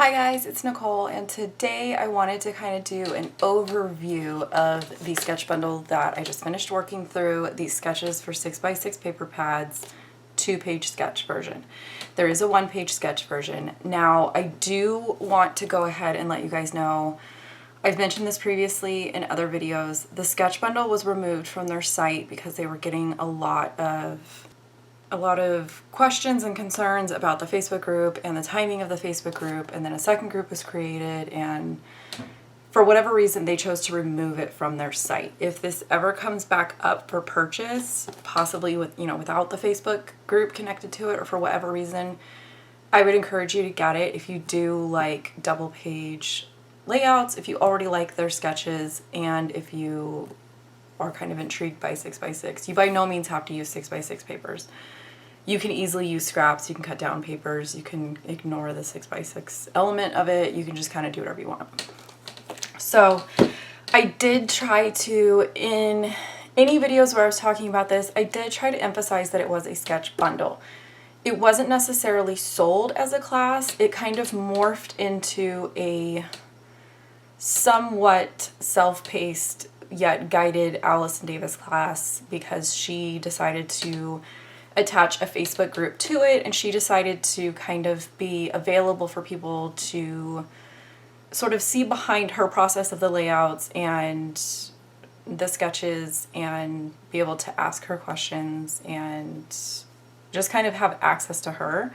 Hi guys, it's Nicole, and today I wanted to kind of do an overview of the sketch bundle that I just finished working through, these sketches for 6x6 paper pads, 2-page sketch version. There is a 1-page sketch version. Now, I do want to go ahead and let you guys know, I've mentioned this previously in other videos, the sketch bundle was removed from their site because they were getting a lot of questions and concerns about the Facebook group and the timing of the Facebook group, and then a second group was created, and for whatever reason they chose to remove it from their site. If this ever comes back up for purchase, possibly with without the Facebook group connected to it, or for whatever reason, I would encourage you to get it if you do like double page layouts, if you already like their sketches, and if you are kind of intrigued by 6x6. You by no means have to use 6x6 papers. You can easily use scraps, you can cut down papers, you can ignore the 6x6 element of it, you can just kind of do whatever you want. So I did try to, in any videos where I was talking about this, I did try to emphasize that it was a sketch bundle. It wasn't necessarily sold as a class, it kind of morphed into a somewhat self-paced yet guided Allison Davis class because she decided to attach a Facebook group to it, and she decided to kind of be available for people to sort of see behind her process of the layouts and the sketches and be able to ask her questions and just kind of have access to her.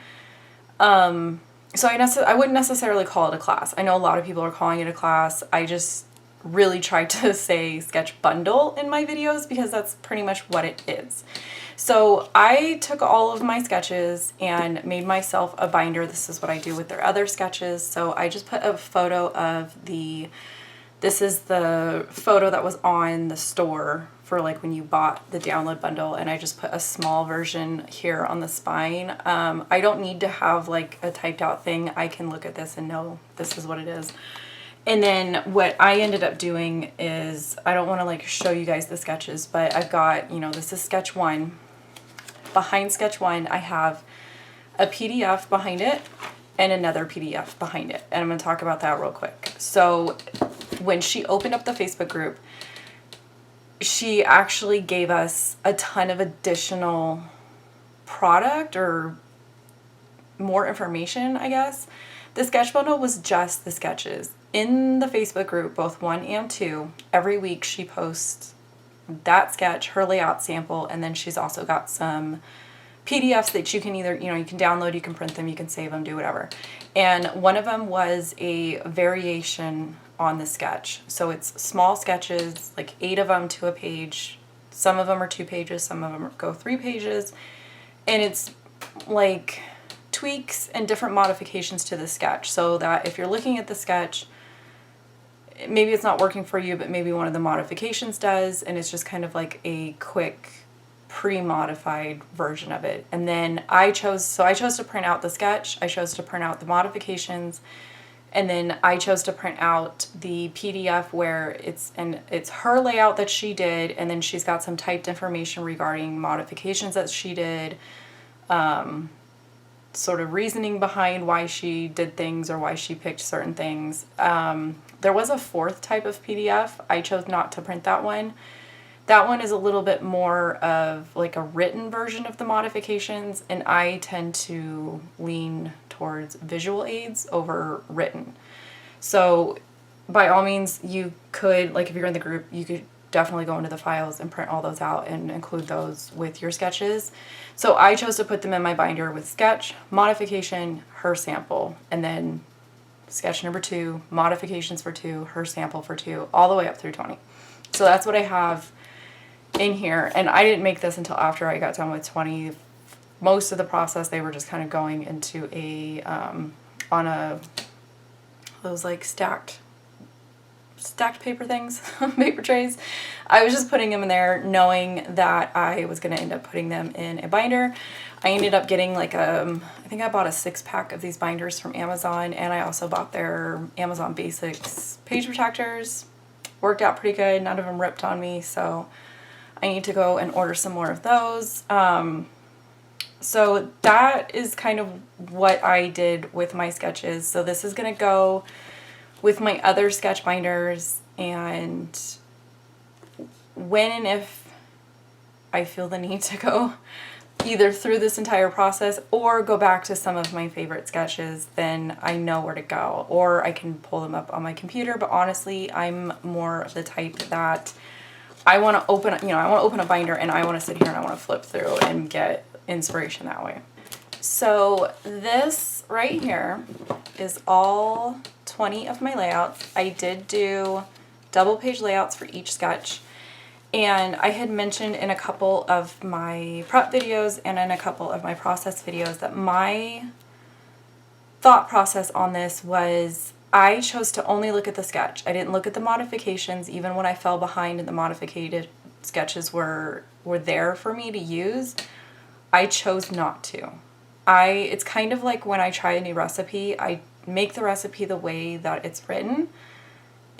So I wouldn't necessarily call it a class. I know a lot of people are calling it a class. I just really tried to say sketch bundle in my videos because that's pretty much what it is. So I took all of my sketches and made myself a binder. This is what I do with their other sketches. So I just put a photo of this is the photo that was on the store for like when you bought the download bundle, and I just put a small version here on the spine. I don't need to have like a typed out thing. I can look at this and know this is what it is. And then what I ended up doing is, I don't want to like show you guys the sketches, but I've got, this is sketch 1. Behind sketch 1, I have a PDF behind it and another PDF behind it. And I'm going to talk about that real quick. So when she opened up the Facebook group, she actually gave us a ton of additional product or more information, I guess. The sketch bundle was just the sketches. In the Facebook group, both 1 and 2, every week she posts that sketch, her layout sample, and then she's also got some PDFs that you can either, you can download, you can print them, you can save them, do whatever. And one of them was a variation on the sketch. So it's small sketches, like 8 of them to a page. Some of them are 2 pages, some of them go 3 pages. And it's like tweaks and different modifications to the sketch, so that if you're looking at the sketch, maybe it's not working for you, but maybe one of the modifications does, and it's just kind of like a quick pre-modified version of it. And then I chose to print out the sketch, I chose to print out the modifications, and then I chose to print out the PDF where it's her layout that she did, and then she's got some typed information regarding modifications that she did, sort of reasoning behind why she did things or why she picked certain things. There was a 4th type of PDF. I chose not to print that one. That one is a little bit more of like a written version of the modifications, and I tend to lean towards visual aids over written. So by all means, you could, like if you're in the group, you could definitely go into the files and print all those out and include those with your sketches. So I chose to put them in my binder with sketch, modification, her sample, and then sketch number 2, modifications for 2, her sample for 2, all the way up through 20. So that's what I have in here. And I didn't make this until after I got done with 20. Most of the process, they were just kind of going into a, those like stacked paper things, paper trays. I was just putting them in there knowing that I was going to end up putting them in a binder. I ended up getting like I think I bought a 6-pack of these binders from Amazon, and I also bought their Amazon Basics page protectors. Worked out pretty good. None of them ripped on me, so I need to go and order some more of those. So that is kind of what I did with my sketches. So this is going to go with my other sketch binders, and when and if I feel the need to go either through this entire process or go back to some of my favorite sketches, then I know where to go, or I can pull them up on my computer. But honestly, I'm more of the type that I want to open, I want to open a binder and I want to sit here and I want to flip through and get inspiration that way. So this right here is all 20 of my layouts. I did do double page layouts for each sketch. And I had mentioned in a couple of my prep videos and in a couple of my process videos that my thought process on this was I chose to only look at the sketch. I didn't look at the modifications, even when I fell behind and the modified sketches were there for me to use. I chose not to. It's kind of like when I try a new recipe, I make the recipe the way that it's written,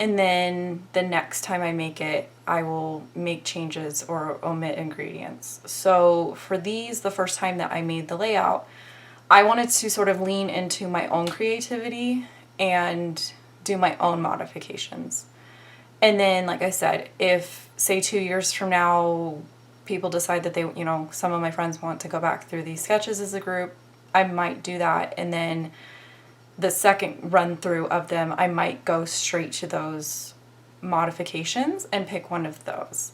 and then the next time I make it, I will make changes or omit ingredients. So for these, the first time that I made the layout, I wanted to sort of lean into my own creativity and do my own modifications. And then, like I said, if, say, 2 years from now, people decide that they, some of my friends want to go back through these sketches as a group, I might do that. And then the second run through of them, I might go straight to those modifications and pick one of those.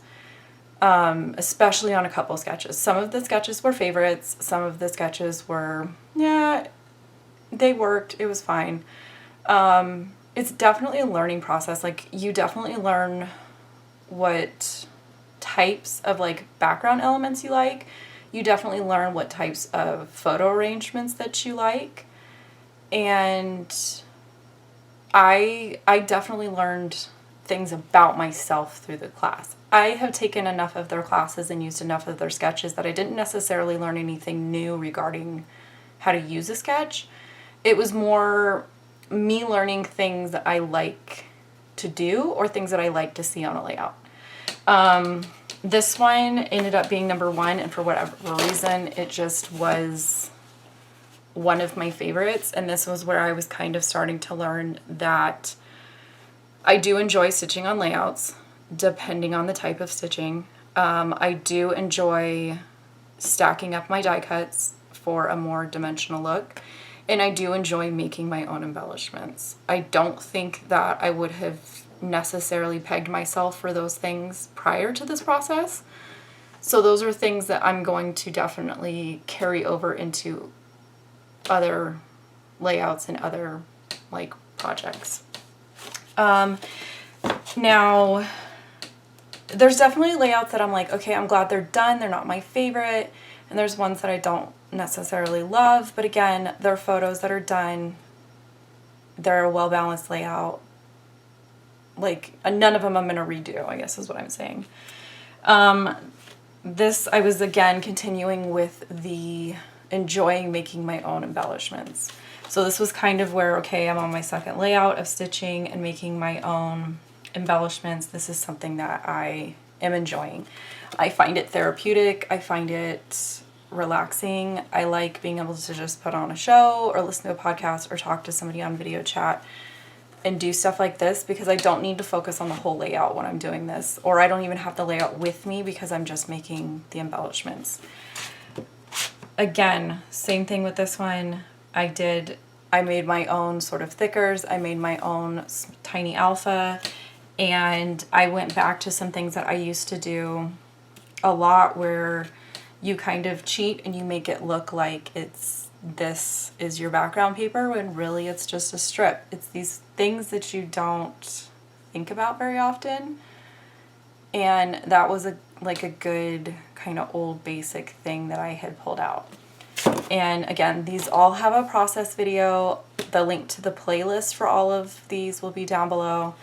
Especially on a couple sketches. Some of the sketches were favorites. Some of the sketches were, they worked. It was fine. It's definitely a learning process. Like, you definitely learn what types of like background elements you like. You definitely learn what types of photo arrangements that you like. And I definitely learned things about myself through the class. I have taken enough of their classes and used enough of their sketches that I didn't necessarily learn anything new regarding how to use a sketch. It was more me learning things that I like to do or things that I like to see on a layout. This one ended up being number 1, and for whatever reason, it just was one of my favorites. And this was where I was kind of starting to learn that I do enjoy stitching on layouts, depending on the type of stitching. I do enjoy stacking up my die cuts for a more dimensional look. And I do enjoy making my own embellishments. I don't think that I would have necessarily pegged myself for those things prior to this process. So those are things that I'm going to definitely carry over into other layouts and other like projects. Now, there's definitely layouts that I'm like, okay, I'm glad they're done. They're not my favorite. And there's ones that I don't necessarily love. But again, they're photos that are done. They're a well-balanced layout. Like, none of them I'm going to redo, I guess is what I'm saying. This, I was again continuing with the enjoying making my own embellishments. So this was kind of where, okay, I'm on my second layout of stitching and making my own embellishments. This is something that I am enjoying. I find it therapeutic. I find it relaxing. I like being able to just put on a show or listen to a podcast or talk to somebody on video chat and do stuff like this, because I don't need to focus on the whole layout when I'm doing this, or I don't even have the layout with me because I'm just making the embellishments. Again, same thing with this one. I made my own sort of thickers. I made my own tiny alpha, and I went back to some things that I used to do a lot where you kind of cheat and you make it look like this is your background paper when really it's just a strip. It's these things that you don't think about very often. And that was a good kind of old basic thing that I had pulled out. And again, these all have a process video. The link to the playlist for all of these will be down below.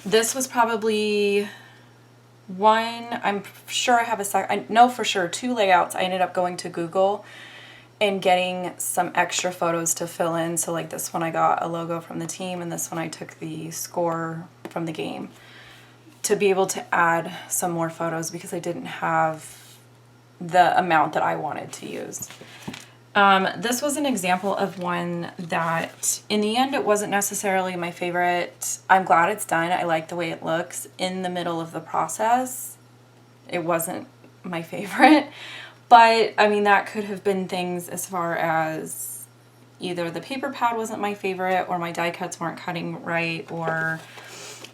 This was probably one, I'm sure I have I know for sure 2 layouts. I ended up going to Google and getting some extra photos to fill in. So like this one I got a logo from the team, and this one I took the score from the game to be able to add some more photos because I didn't have the amount that I wanted to use. This was an example of one that in the end it wasn't necessarily my favorite. I'm glad it's done. I like the way it looks. In the middle of the process, it wasn't my favorite. But I mean, that could have been things as far as either the paper pad wasn't my favorite, or my die cuts weren't cutting right, or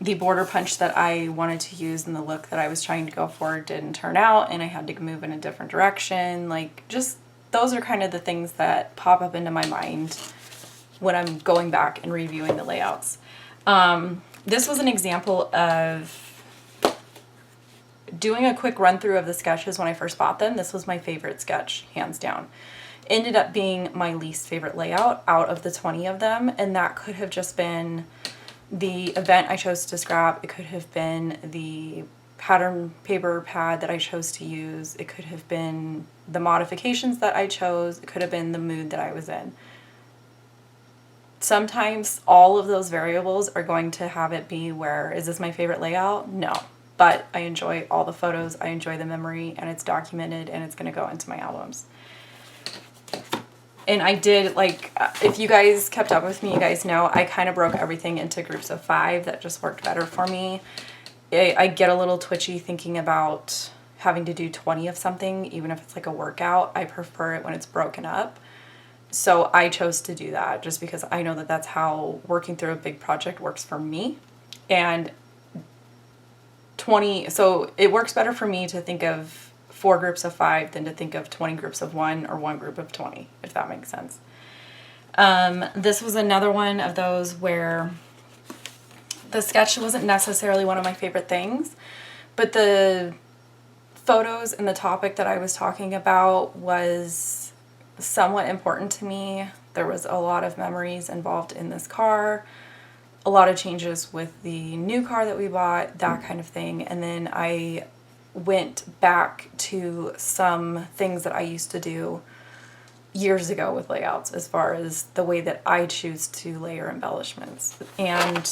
the border punch that I wanted to use and the look that I was trying to go for didn't turn out and I had to move in a different direction. Like, just those are kind of the things that pop up into my mind when I'm going back and reviewing the layouts. This was an example of doing a quick run through of the sketches when I first bought them. This was my favorite sketch, hands down. Ended up being my least favorite layout out of the 20 of them, and that could have just been the event I chose to scrap. It could have been the pattern paper pad that I chose to use. It could have been the modifications that I chose. It could have been the mood that I was in. Sometimes all of those variables are going to have it be where, is this my favorite layout? No. But I enjoy all the photos, I enjoy the memory, and it's documented, and it's going to go into my albums. And I did, like, if you guys kept up with me, you guys know I kind of broke everything into groups of 5. That just worked better for me. I get a little twitchy thinking about having to do 20 of something, even if it's like a workout. I prefer it when it's broken up. So I chose to do that just because I know that that's how working through a big project works for me. And 20, so it works better for me to think of 4 groups of 5 than to think of 20 groups of 1 or 1 group of 20, if that makes sense. This was another one of those where the sketch wasn't necessarily one of my favorite things, but the photos and the topic that I was talking about was somewhat important to me. There was a lot of memories involved in this car, a lot of changes with the new car that we bought, that kind of thing. And then I went back to some things that I used to do years ago with layouts as far as the way that I choose to layer embellishments. And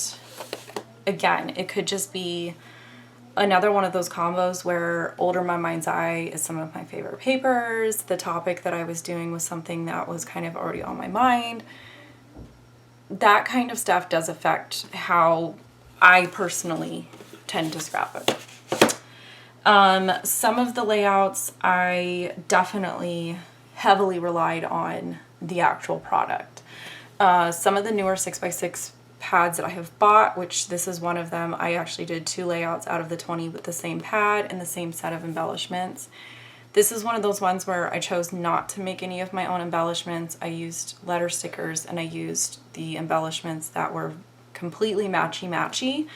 again, it could just be another one of those combos where Older My Mind's Eye is some of my favorite papers. The topic that I was doing was something that was kind of already on my mind. That kind of stuff does affect how I personally tend to scrapbook. Some of the layouts I definitely heavily relied on the actual product. Some of the newer 6x6 pads that I have bought, which this is one of them, I actually did 2 layouts out of the 20 with the same pad and the same set of embellishments. This is one of those ones where I chose not to make any of my own embellishments. I used letter stickers and I used the embellishments that were completely matchy-matchy.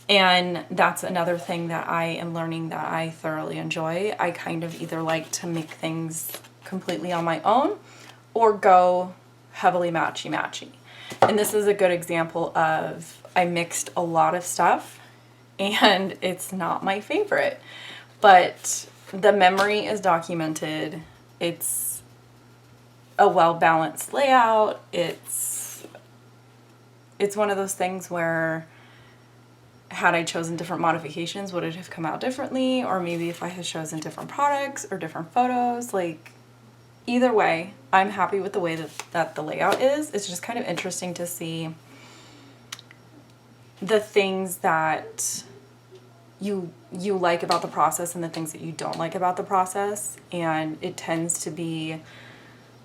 And that's another thing that I am learning that I thoroughly enjoy. I kind of either like to make things completely on my own or go heavily matchy-matchy. And this is a good example of I mixed a lot of stuff and it's not my favorite. But the memory is documented. It's a well-balanced layout. It's one of those things where had I chosen different modifications, would it have come out differently? Or maybe if I had chosen different products or different photos, like either way, I'm happy with the way that the layout is. It's just kind of interesting to see the things that you like about the process and the things that you don't like about the process. And it tends to be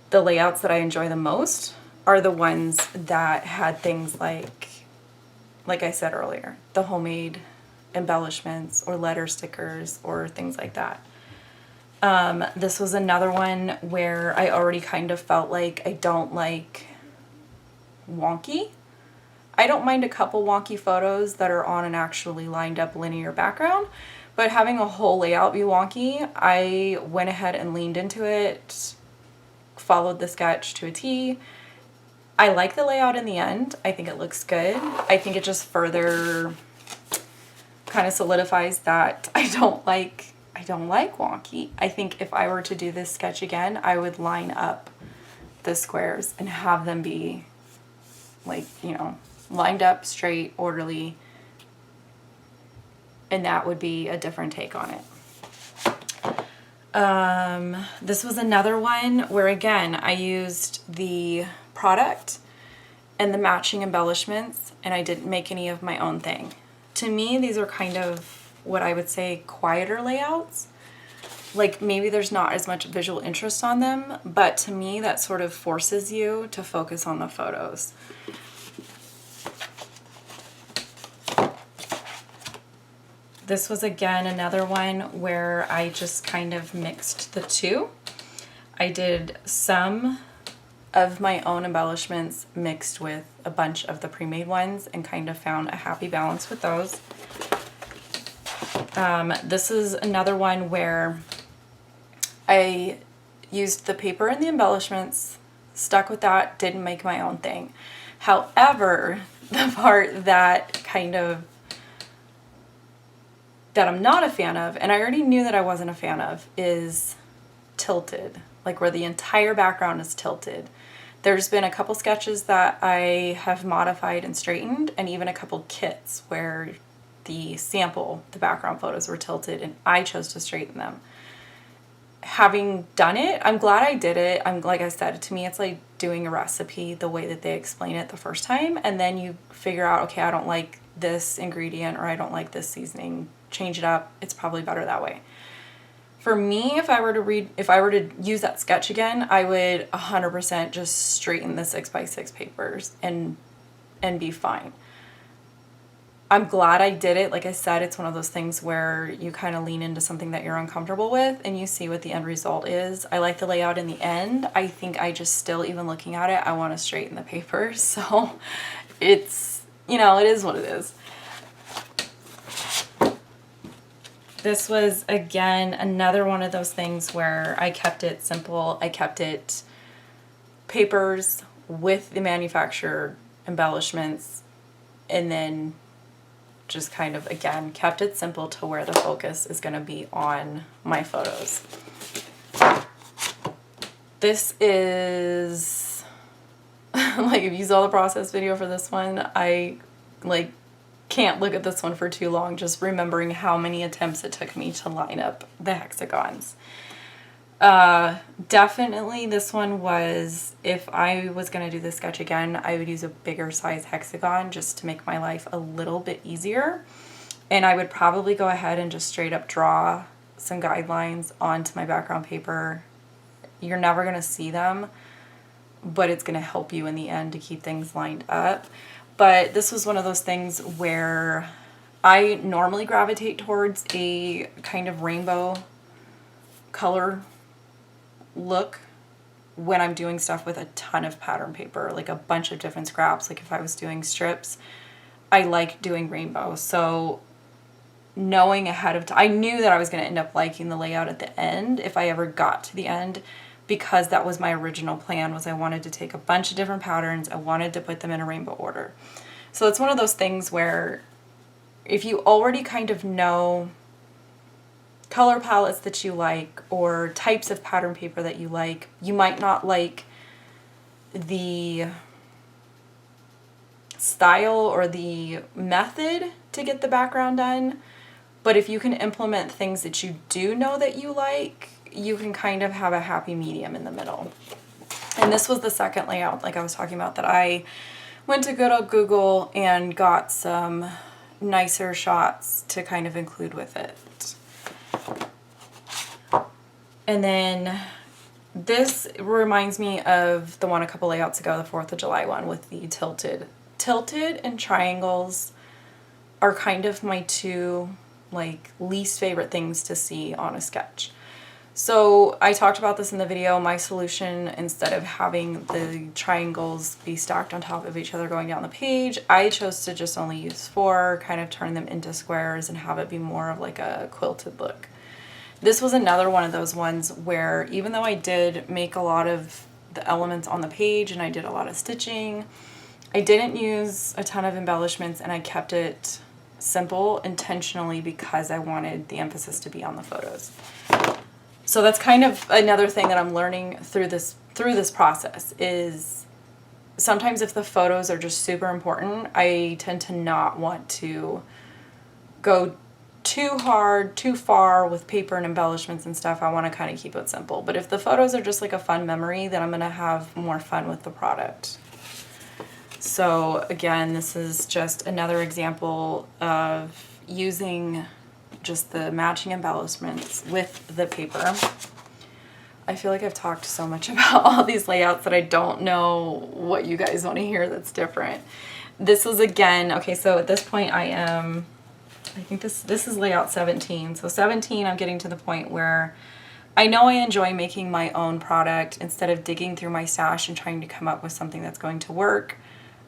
the layouts that I enjoy the most are the ones that had things like I said earlier, the homemade embellishments or letter stickers or things like that. This was another one where I already kind of felt like I don't like wonky. I don't mind a couple wonky photos that are on an actually lined up linear background, but having a whole layout be wonky, I went ahead and leaned into it, followed the sketch to a T. I like the layout in the end. I think it looks good. I think it just further kind of solidifies that I don't like wonky. I think if I were to do this sketch again, I would line up the squares and have them be like, lined up, straight, orderly, and that would be a different take on it. This was another one where, again, I used the product and the matching embellishments, and I didn't make any of my own thing. To me, these are kind of what I would say quieter layouts. Like, maybe there's not as much visual interest on them, but to me that sort of forces you to focus on the photos. This was, again, another one where I just kind of mixed the two. I did some of my own embellishments mixed with a bunch of the pre-made ones and kind of found a happy balance with those. This is another one where I used the paper and the embellishments, stuck with that, didn't make my own thing. However, the part that I'm not a fan of, and I already knew that I wasn't a fan of, is tilted, like where the entire background is tilted. There's been a couple sketches that I have modified and straightened, and even a couple kits where the background photos were tilted and I chose to straighten them. Having done it, I'm glad I did it. Like I said, to me it's like doing a recipe the way that they explain it the first time, and then you figure out, okay, I don't like this ingredient or I don't like this seasoning, change it up. It's probably better that way. For me, if I were to use that sketch again, I would 100% just straighten the 6x6 papers and be fine. I'm glad I did it. Like I said, it's one of those things where you kind of lean into something that you're uncomfortable with and you see what the end result is. I like the layout in the end. I think I just still, even looking at it, I want to straighten the papers. So it's, it is what it is. This was, again, another one of those things where I kept it simple. I kept it papers with the manufacturer embellishments, and then just kind of, again, kept it simple to where the focus is going to be on my photos. This is, like, if you saw the process video for this one, I, can't look at this one for too long, just remembering how many attempts it took me to line up the hexagons. Definitely this one was, if I was going to do this sketch again, I would use a bigger size hexagon just to make my life a little bit easier. And I would probably go ahead and just straight up draw some guidelines onto my background paper. You're never going to see them, but it's going to help you in the end to keep things lined up. But this was one of those things where I normally gravitate towards a kind of rainbow color look when I'm doing stuff with a ton of pattern paper, like a bunch of different scraps. Like if I was doing strips, I like doing rainbow. So knowing ahead of time, I knew that I was going to end up liking the layout at the end if I ever got to the end, because that was my original plan, was I wanted to take a bunch of different patterns. I wanted to put them in a rainbow order. So it's one of those things where if you already kind of know color palettes that you like or types of pattern paper that you like, you might not like the style or the method to get the background done. But if you can implement things that you do know that you like, you can kind of have a happy medium in the middle. And this was the second layout, like I was talking about, that I went to good old Google and got some nicer shots to kind of include with it. And then this reminds me of the one a couple layouts ago, the 4th of July one with the tilted. Tilted and triangles are kind of my two least favorite things to see on a sketch. So I talked about this in the video. My solution, instead of having the triangles be stacked on top of each other going down the page, I chose to just only use 4, kind of turn them into squares and have it be more of like a quilted look. This was another one of those ones where, even though I did make a lot of the elements on the page and I did a lot of stitching, I didn't use a ton of embellishments, and I kept it simple intentionally because I wanted the emphasis to be on the photos. So that's kind of another thing that I'm learning through this process, is sometimes if the photos are just super important, I tend to not want to go too hard, too far with paper and embellishments and stuff. I want to kind of keep it simple. But if the photos are just like a fun memory, then I'm going to have more fun with the product. So again, this is just another example of using just the matching embellishments with the paper. I feel like I've talked so much about all these layouts that I don't know what you guys want to hear that's different. This is again, okay, so at this point I think this is layout 17. So 17, I'm getting to the point where I know I enjoy making my own product. Instead of digging through my stash and trying to come up with something that's going to work,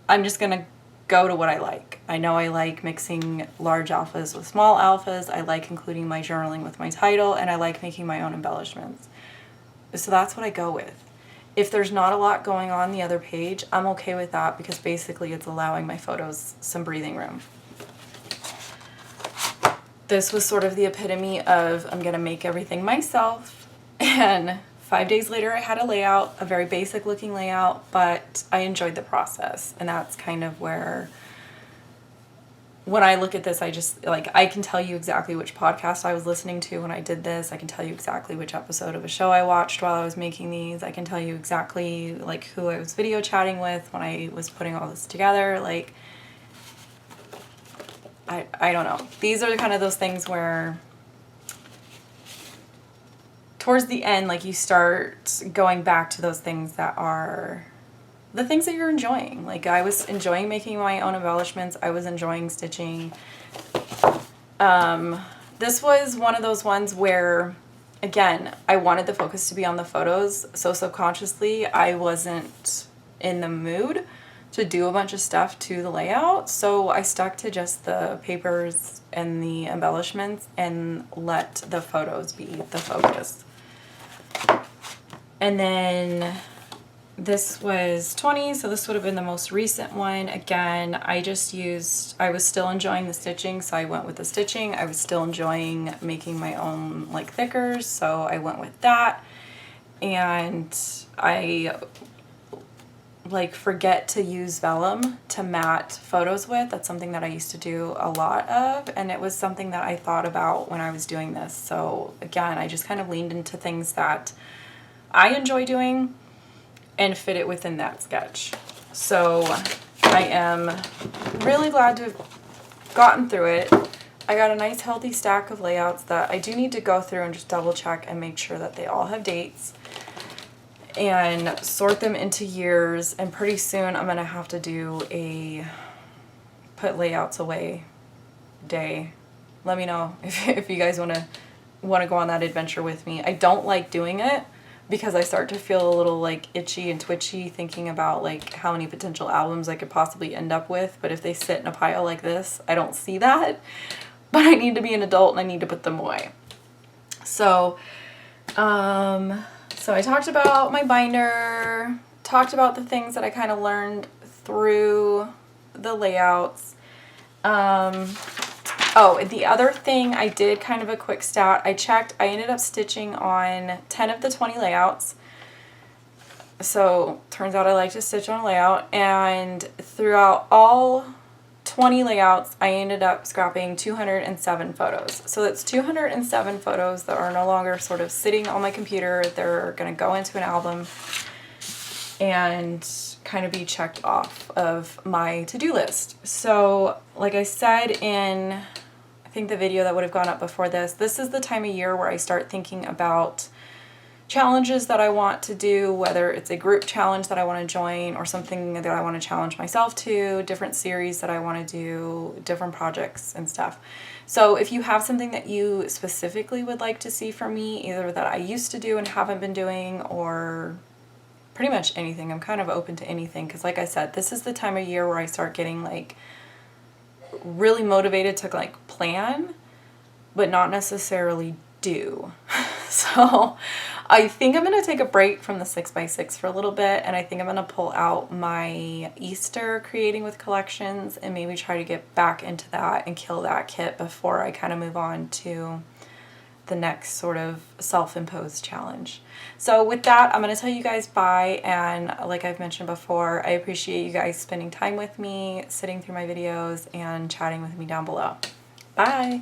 I'm just going to go to what I like. I know I like mixing large alphas with small alphas. I like including my journaling with my title, and I like making my own embellishments. So that's what I go with. If there's not a lot going on the other page, I'm okay with that because basically it's allowing my photos some breathing room. This was sort of the epitome of I'm going to make everything myself, and 5 days later I had a layout, a very basic looking layout, but I enjoyed the process. And that's kind of where, when I look at this, I just, like, I can tell you exactly which podcast I was listening to when I did this. I can tell you exactly which episode of a show I watched while I was making these. I can tell you exactly, like, who I was video chatting with when I was putting all this together. Like, I don't know. These are kind of those things where towards the end, like, you start going back to those things that are the things that you're enjoying. Like, I was enjoying making my own embellishments. I was enjoying stitching. This was one of those ones where, again, I wanted the focus to be on the photos. So subconsciously, I wasn't in the mood to do a bunch of stuff to the layout. So I stuck to just the papers and the embellishments and let the photos be the focus. And then this was 20, so this would have been the most recent one. Again, I was still enjoying the stitching, so I went with the stitching. I was still enjoying making my own, like, thickers, so I went with that. And I, like, forget to use vellum to mat photos with. That's something that I used to do a lot of, and it was something that I thought about when I was doing this. So again, I just kind of leaned into things that I enjoy doing and fit it within that sketch. So I am really glad to have gotten through it. I got a nice healthy stack of layouts that I do need to go through and just double check and make sure that they all have dates and sort them into years. And pretty soon I'm gonna have to do a put layouts away day. Let me know if you guys wanna go on that adventure with me. I don't like doing it because I start to feel a little, like, itchy and twitchy thinking about, like, how many potential albums I could possibly end up with. But if they sit in a pile like this, I don't see that. But I need to be an adult and I need to put them away. So, so I talked about my binder, talked about the things that I kind of learned through the layouts. Oh, the other thing, I did kind of a quick stat. I checked, I ended up stitching on 10 of the 20 layouts. So turns out I like to stitch on a layout, and throughout all 20 layouts, I ended up scrapping 207 photos. So that's 207 photos that are no longer sort of sitting on my computer. They're going to go into an album and kind of be checked off of my to-do list. So like I said in, I think the video that would have gone up before this, this is the time of year where I start thinking about challenges that I want to do, whether it's a group challenge that I want to join or something that I want to challenge myself to, different series that I want to do, different projects and stuff. So if you have something that you specifically would like to see from me, either that I used to do and haven't been doing, or pretty much anything, I'm kind of open to anything, because like I said, this is the time of year where I start getting like really motivated to like plan, but not necessarily do. So I think I'm going to take a break from the 6x6 for a little bit, and I think I'm going to pull out my Easter creating with collections and maybe try to get back into that and kill that kit before I kind of move on to the next sort of self-imposed challenge. So with that, I'm going to tell you guys bye, and like I've mentioned before, I appreciate you guys spending time with me, sitting through my videos, and chatting with me down below. Bye!